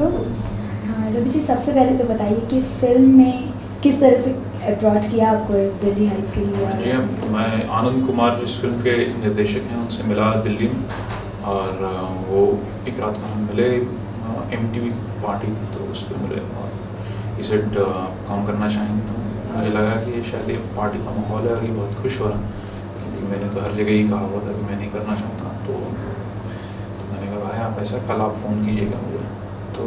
हाँ रवि जी, सबसे पहले तो बताइए कि फ़िल्म में किस तरह से अप्रोच किया आपको इस दिल्ली हाइट्स के लिए? जी हाँ, मैं आनंद कुमार जिस फिल्म के निर्देशक हैं उनसे मिला दिल्ली में, और वो एक रात को हम मिले, MTV पार्टी थी तो उस पर मिले, और he said काम करना चाहेंगे। तो मुझे लगा कि शायद ये पार्टी का माहौल है और ये बहुत खुश हो रहा है, क्योंकि मैंने तो हर जगह ही कहा हुआ था कि मैं नहीं करना चाहता। तो मैंने कहा भाई आप ऐसा, कल आप फ़ोन कीजिएगा मुझे। तो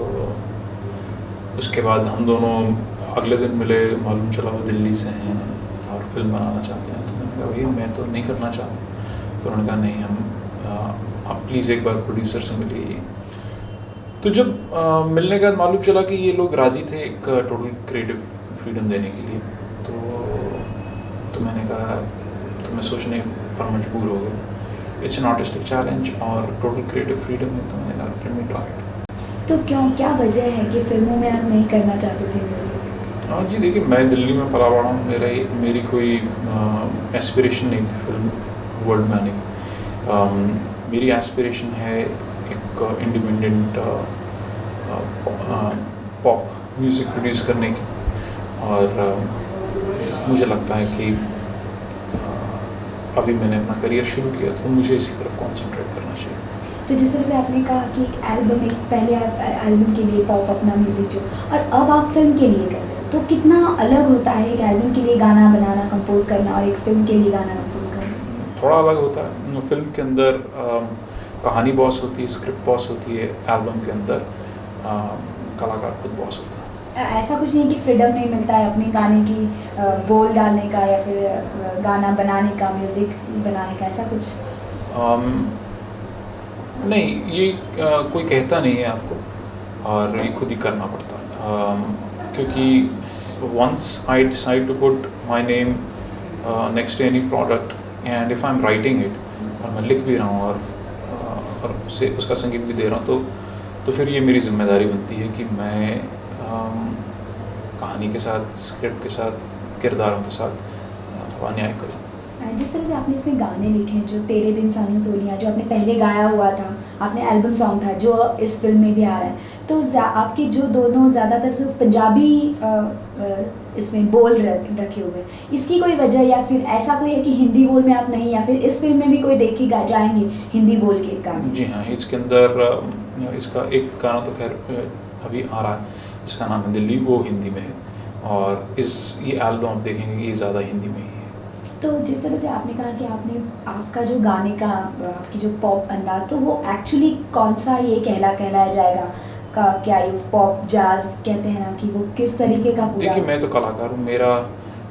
उसके बाद हम दोनों अगले दिन मिले, मालूम चला वो दिल्ली से हैं और फिल्म बनाना चाहते हैं। तो मैंने कहा भैया मैं तो नहीं करना चाहता। तो उन्होंने कहा नहीं, हम आप प्लीज़ एक बार प्रोड्यूसर से मिलिए। तो जब मिलने के बाद मालूम चला कि ये लोग राज़ी थे एक टोटल क्रिएटिव फ्रीडम देने के लिए। तो मैंने कहा, तो मैं सोचने पर मजबूर हो गया। इट्स एन आर्टिस्टिक चैलेंज और टोटल क्रिएटिव फ्रीडम है, तो मैंने कहा लेट मी ट्राई इट। तो क्या वजह है कि फ़िल्मों में आप नहीं करना चाहते थे म्यूज़िक? हाँ जी, देखिए मैं दिल्ली में पला बड़ा हूँ, मेरी कोई एस्पिरेशन नहीं थी फिल्म वर्ल्ड में आने की। मेरी एस्पिरेशन है एक इंडिपेंडेंट पॉप म्यूज़िक प्रोड्यूस करने की, और मुझे लगता है कि अभी मैंने अपना करियर शुरू किया तो मुझे इसी तरफ कॉन्सेंट्रेट करना चाहिए। तो जिस तरह से आपने कहा कि एक एल्बम, एक पहले आप एल्बम के लिए पॉप अपना म्यूज़िक जो, और अब आप फिल्म के लिए कर रहे हो, तो कितना अलग होता है एक एल्बम के लिए गाना बनाना, कंपोज करना, और एक फिल्म के लिए गाना कंपोज करना? थोड़ा अलग होता है। फिल्म के अंदर कहानी बॉस होती है, स्क्रिप्ट बॉस होती है। एल्बम के अंदर कलाकार खुद बॉस होता है। ऐसा कुछ नहीं कि फ्रीडम नहीं मिलता है अपने गाने की बोल डालने का, या फिर गाना बनाने का, म्यूज़िक बनाने का, ऐसा कुछ? नहीं, ये कोई कहता नहीं है आपको, और ये खुद ही करना पड़ता है। क्योंकि once I decide to put my name next to any product, and if I am writing it, और मैं लिख भी रहा हूँ और उसे उसका संगीत भी दे रहा हूँ, तो फिर ये मेरी जिम्मेदारी बनती है कि मैं कहानी के साथ, स्क्रिप्ट के साथ, किरदारों के साथ थोड़ा न्याय करूँ। जिस तरह से आपने इसमें गाने लिखे हैं, जो तेरे बिन सानू सोनिया जो आपने पहले गाया हुआ था, आपने एल्बम सॉन्ग था जो इस फिल्म में भी आ रहा है, तो आपके जो दोनों ज़्यादातर जो पंजाबी इसमें बोल रखे हुए हैं, इसकी कोई वजह, या फिर ऐसा कोई है कि हिंदी बोल में आप नहीं, या फिर इस फिल्म में भी कोई देखेगा जाएंगे हिंदी बोल के गाने? जी हाँ, इसके अंदर इसका एक गाना तो खैर अभी आ रहा है, इसका नाम है दिल्ली, वो हिंदी में है, और ये एल्बम आप देखेंगे ये ज़्यादा हिंदी में ही है। तो जिस तरह से आपने कहा कि आपका जो गाने का, आपकी जो पॉप अंदाज़, तो वो एक्चुअली कौन सा ये कहलाया जाएगा का, क्या ये पॉप जाज कहते हैं ना, कि वो किस तरीके का पूरा? देखिए मैं तो कलाकार हूँ,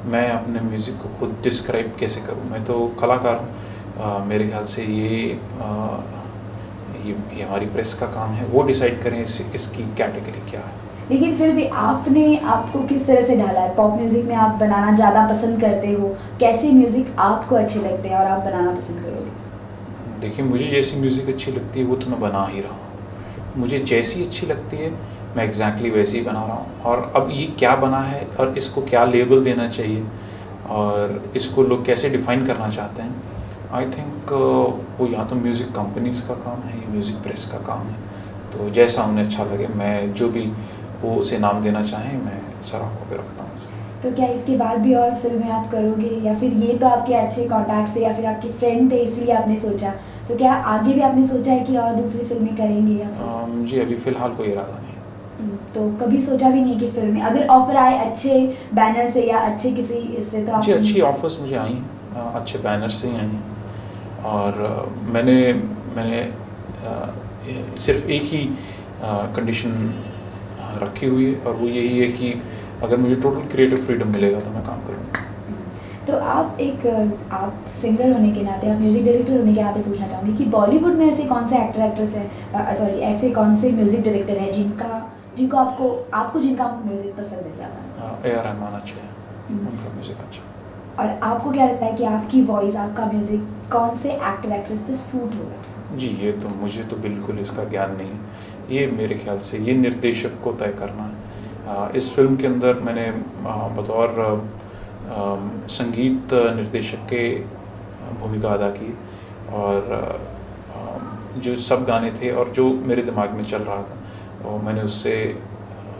मैं अपने म्यूज़िक को खुद डिस्क्राइब कैसे करूँ, मैं तो कलाकार हूँ। मेरे ख्याल से ये हमारी प्रेस का काम है, वो डिसाइड करें इसकी कैटेगरी क्या है। लेकिन फिर भी आपने आपको किस तरह से ढाला है? पॉप म्यूज़िक में आप बनाना ज़्यादा पसंद करते हो? कैसे म्यूज़िक आपको अच्छे लगते हैं और आप बनाना पसंद करोगे? देखिए मुझे जैसी म्यूज़िक अच्छी लगती है वो तो मैं बना ही रहा हूँ। मुझे जैसी अच्छी लगती है मैं एग्जैक्टली वैसे ही बना रहा हूँ। और अब ये क्या बना है और इसको क्या लेबल देना चाहिए और इसको लोग कैसे डिफ़ाइन करना चाहते हैं, आई थिंक वो या तो म्यूज़िक कंपनीज़ का काम है या म्यूज़िक प्रेस का काम है। तो जैसा उन्हें अच्छा लगे, मैं जो भी वो उसे नाम देना चाहें, मैं सराखों पे रखता हूँ। तो क्या इसके बाद भी और फिल्में आप करोगे, या फिर ये तो आपके अच्छे कॉन्टैक्ट थे या फिर आपके फ्रेंड थे इसलिए आपने सोचा, तो क्या आगे भी आपने सोचा है कि और दूसरी फिल्में करेंगे या फिर? जी अभी फ़िलहाल कोई इरादा नहीं। तो कभी सोचा भी नहीं कि फिल्में अगर ऑफ़र आए अच्छे बैनर से या अच्छे किसी इससे, तो आप? जी अच्छी ऑफ़र्स मुझे आई हैं, अच्छे बैनर से ही आई हैं। और मैंने सिर्फ एक ही कंडीशन रखी हुई है, और वो यही है कि अगर मुझे टोटल क्रिएटिव फ्रीडम मिलेगा तो मैं काम करूँगा। तो आप सिंगर होने के नाते, आप म्यूज़िक डायरेक्टर होने के नाते पूछना चाहूँगी कि बॉलीवुड में ऐसे कौन से एक्टर एक्ट्रेस हैं, ऐसे कौन से म्यूज़िक डायरेक्टर हैं जिनको आपको जिनका म्यूज़िक पसंद है ज़्यादा? A.R. रहमान अच्छे हैं, उनका म्यूज़िक अच्छा। और आपको क्या लगता है कि आपकी वॉइस, आपका म्यूज़िक कौन से एक्टर एक्ट्रेस पर सूट होगा? जी ये तो मुझे तो बिल्कुल इसका ज्ञान नहीं है। ये मेरे ख्याल से ये निर्देशक को तय करना है। इस फिल्म के अंदर मैंने बतौर संगीत निर्देशक के भूमिका अदा की, और जो सब गाने थे और जो मेरे दिमाग में चल रहा था और मैंने उससे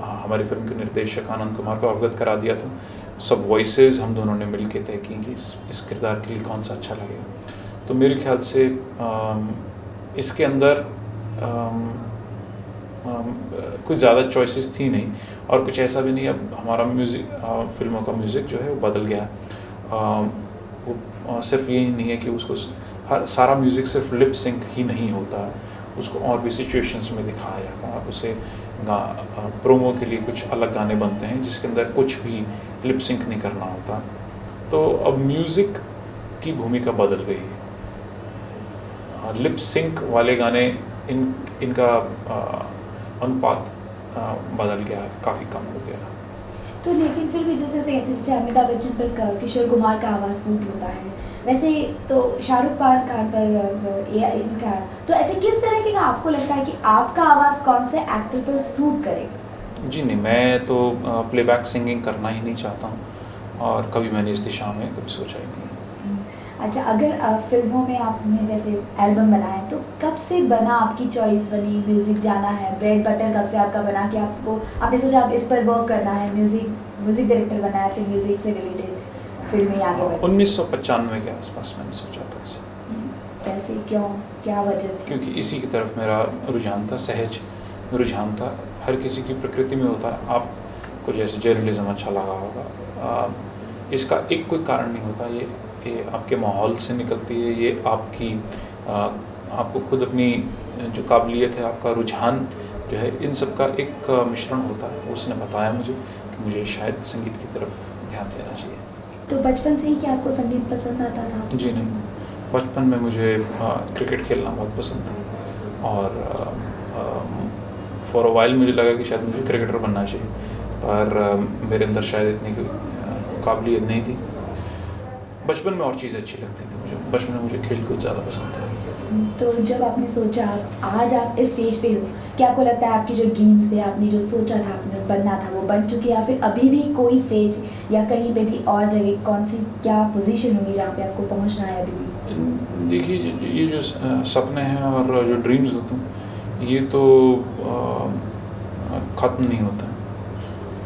हमारी फिल्म के निर्देशक आनंद कुमार को अवगत करा दिया था। सब वॉइसेस हम दोनों ने मिल के तय की कि इस किरदार के लिए कौन सा अच्छा लगेगा। तो मेरे ख्याल से इसके अंदर कुछ ज़्यादा चॉइसेस थी नहीं, और कुछ ऐसा भी नहीं। अब हमारा म्यूज़िक, फिल्मों का म्यूज़िक जो है वो बदल गया। वो सिर्फ यही नहीं है कि उसको हर सारा म्यूज़िक सिर्फ लिप सिंक ही नहीं होता, उसको और भी सिचुएशंस में दिखाया जाता है। उसे प्रोमो के लिए कुछ अलग गाने बनते हैं जिसके अंदर कुछ भी लिप सिंक नहीं करना होता। तो अब म्यूज़िक की भूमिका बदल गई है। लिप सिंक वाले गाने इनका अनुपात बदल गया, काफ़ी कम हो गया। तो लेकिन फिर भी जैसे अमिताभ बच्चन पर किशोर कुमार का आवाज़ सूट होता है, वैसे तो शाहरुख खान पर इनका, तो ऐसे किस तरह का आपको लगता है कि आपका आवाज़ कौन से एक्टर पर सूट करेगा? जी नहीं, मैं तो प्लेबैक सिंगिंग करना ही नहीं चाहता हूँ, और कभी मैंने इस दिशा में कभी सोचा ही नहीं। अच्छा, अगर फिल्मों में आपने जैसे एल्बम बनाया, तो कब से बना, आपकी चॉइस बनी म्यूज़िक जाना है, ब्रेड बटर कब से आपका बना कि आपने सोचा आप इस पर वर्क करना है, म्यूज़िक डायरेक्टर बना है, फिर म्यूज़िक से रिलेटेड फिल्में आगे बढ़ी? 1995 के आसपास मैंने सोचा था इसे। कैसे, क्यों, क्या वजह थी? क्योंकि इसी की तरफ मेरा रुझान था, सहज रुझान था। हर किसी की प्रकृति में होता है। आपको जैसे जर्नलिज्म अच्छा लगा होगा, इसका एक कोई कारण नहीं होता। ये आपके माहौल से निकलती है। ये आपको खुद अपनी जो काबिलियत है, आपका रुझान जो है, इन सब का एक मिश्रण होता है। उसने बताया मुझे कि मुझे शायद संगीत की तरफ ध्यान देना चाहिए। तो बचपन से ही क्या आपको संगीत पसंद आता था? जी नहीं, बचपन में मुझे क्रिकेट खेलना बहुत पसंद था, और फॉर अ वाइल मुझे लगा कि शायद मुझे क्रिकेटर बनना चाहिए, पर मेरे अंदर शायद इतनी काबिलियत नहीं थी। बचपन में और चीज़ अच्छी लगती थी मुझे। बचपन में मुझे खेल कूद ज़्यादा पसंद था। तो जब आपने सोचा आज आप इस स्टेज पे हो, क्या आपको लगता है आपकी जो ड्रीम्स थे, आपने जो सोचा था आपने बनना था, वो बन चुकी है, या फिर अभी भी कोई स्टेज या कहीं पे भी और जगह, कौन सी क्या पोजीशन होगी जहाँ पे आपको पहुँचना है अभी भी? देखिए, ये जो सपने हैं और जो ड्रीम्स होते हैं, ये तो ख़त्म नहीं होता।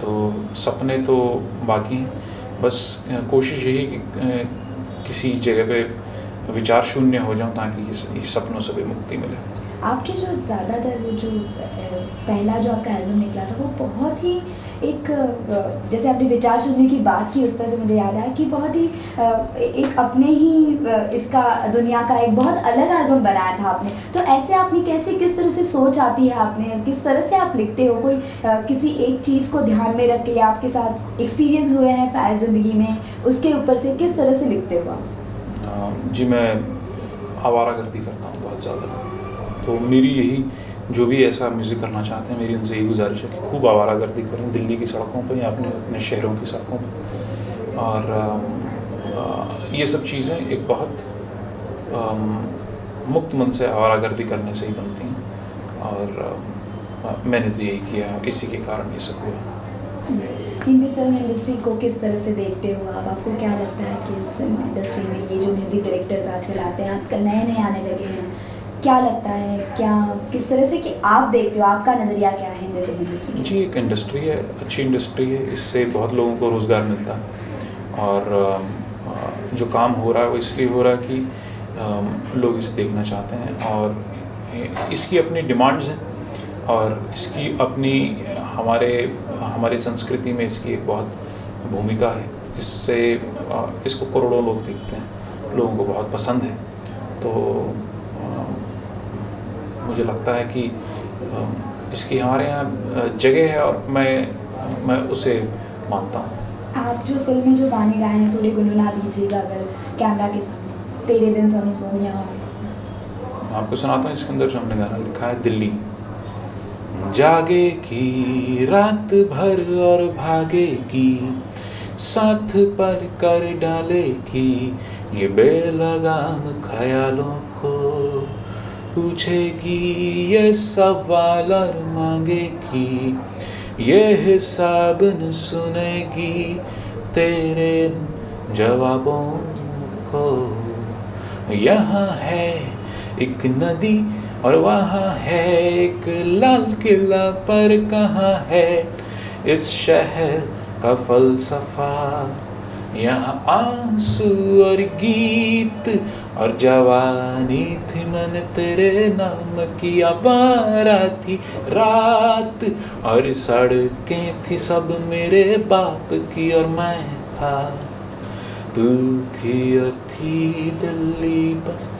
तो सपने तो बाकी हैं, बस कोशिश यही कि किसी जगह पे विचार शून्य हो जाऊं, ताकि ये सपनों से भी मुक्ति मिले। आपके जो ज़्यादातर वो जो पहला जो आपका एल्बम निकला था, वो बहुत ही एक, जैसे आपने विचार सुनने की बात की, उस पर से मुझे याद आया कि बहुत ही एक अपने ही इसका दुनिया का एक बहुत अलग एल्बम बनाया था आपने। तो ऐसे आपने कैसे, किस तरह से सोच आती है आपने, किस तरह से आप लिखते हो? कोई किसी एक चीज़ को ध्यान में रख के, आपके साथ एक्सपीरियंस हुए हैं ज़िंदगी में, उसके ऊपर से किस तरह से लिखते हो आप? जी, मैं आवारागर्दी करता हूँ बहुत ज़्यादा। तो मेरी यही, जो भी ऐसा म्यूज़िक करना चाहते हैं, मेरी उनसे यही गुजारिश है कि खूब आवारागर्दी करें दिल्ली की सड़कों पर या अपने शहरों की सड़कों पर। और ये सब चीज़ें एक बहुत मुक्त मन से आवारागर्दी करने से ही बनती हैं, और मैंने तो यही किया, इसी के कारण ये सब हुआ। हिंदी फिल्म इंडस्ट्री को किस तरह से देखते हो आप? आपको क्या लगता है कि इस फिल्म इंडस्ट्री में ये जो म्यूज़िक डायरेक्टर्स आजकल आते हैं, आजकल नए आने लगे हैं, क्या लगता है, क्या किस तरह से कि आप देखते हो, आपका नज़रिया क्या है हिंदी फिल्म इंडस्ट्री? जी, एक इंडस्ट्री है, अच्छी इंडस्ट्री है, इससे बहुत लोगों को रोज़गार मिलता है, और जो काम हो रहा है वो इसलिए हो रहा है कि लोग इसे देखना चाहते हैं, और इसकी अपनी डिमांड्स हैं, और इसकी अपनी हमारे संस्कृति में इसकी एक बहुत भूमिका है। इसको करोड़ों लोग देखते हैं, लोगों को बहुत पसंद है। तो मुझे लगता है कि इसकी हमारे यहाँ जगह है, और मैं उसे मानता हूँ। आप जो फिल्म में जो गाने गाए हैं, थोड़े गुनगुना दीजिएगा अगर कैमरा के सामने। तेरे बिन सनम सोनिया। आपको सुनाता हूँ। इसके अंदर जो हमने गाना लिखा है, दिल्ली जागेगी रात भर और भागेगी, साथ पर कर डालेगी ये बेलगाम ख्यालों को, पूछेगी ये सवाल और मांगेगी ये हिसाब न सुनेगी तेरे जवाबों को। यहाँ है एक नदी और वहाँ है एक लाल किला, पर कहाँ है इस शहर का फलसफा। यहाँ आंसू और गीत और जवानी थी, मन तेरे नाम की आवारा थी रात, और सड़कें थी सब मेरे बाप की, और मैं था तू थी, और थी दिल्ली बस।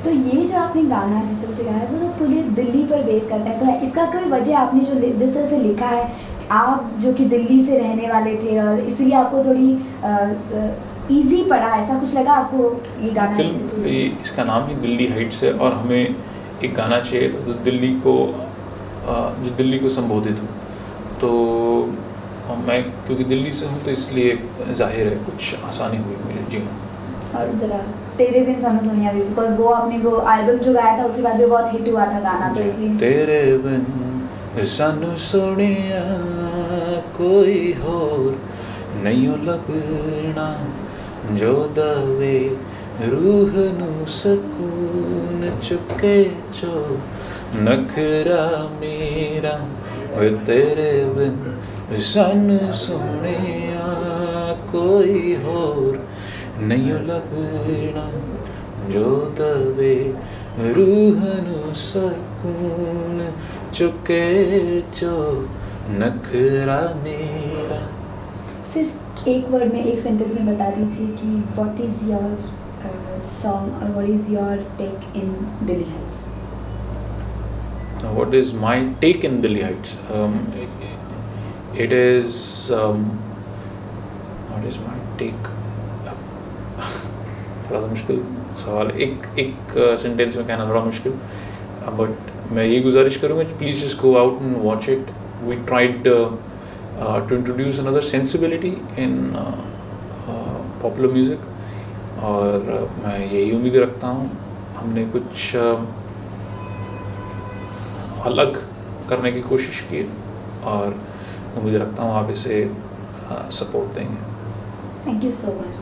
तो ये जो आपने गाना जिस तरह से गाया है वो तो पूरे दिल्ली पर बेस करता है, तो इसका कोई वजह आपने जो जिस तरह से लिखा है, आप जो कि दिल्ली से रहने वाले थे और इसलिए आपको थोड़ी इजी पड़ा, ऐसा कुछ लगा आपको ये गाना? फिल्म इसका नाम ही दिल्ली हाइट्स है, और हमें एक गाना चाहिए था जो दिल्ली को संबोधित हो। तो मैं क्योंकि दिल्ली से हूँ तो इसलिए जाहिर है कुछ आसानी हुई मुझे। जी हाँ। और ज़रा तेरे बिन सानू सोनिया भी, बिकॉज वो आपने वो एल्बम जो गाया था उसके बाद भी बहुत हिट हुआ था गाना, तो इसलिए तेरे बिन सानू सोनिया कोई होर नहीं लभना, जो दवे रूह नू सकून, चुके जो नखरा मेरा, तेरे बिन सानू सोनिया कोई होर नहीं लभना, जो दवे रूह नू सकून, चुके जो नखरा मेरा। सिर्फ एक वर्ड में, एक सेंटेंस में बता दीजिए कि व्हाट इज़ योर सॉन्ग और what is your take in Delhi Heights? What is my take in Delhi Heights? It is what is my take? थोड़ा सा मुश्किल सवाल, एक सेंटेंस में कहना थोड़ा मुश्किल, बट मैं ये गुजारिश करूँगा please just go out and watch it. We tried to introduce another sensibility in popular music, और मैं यही उम्मीद रखता हूँ हमने कुछ अलग करने की कोशिश की, और उम्मीद रखता हूँ आप इसे सपोर्ट देंगे। Thank you so much.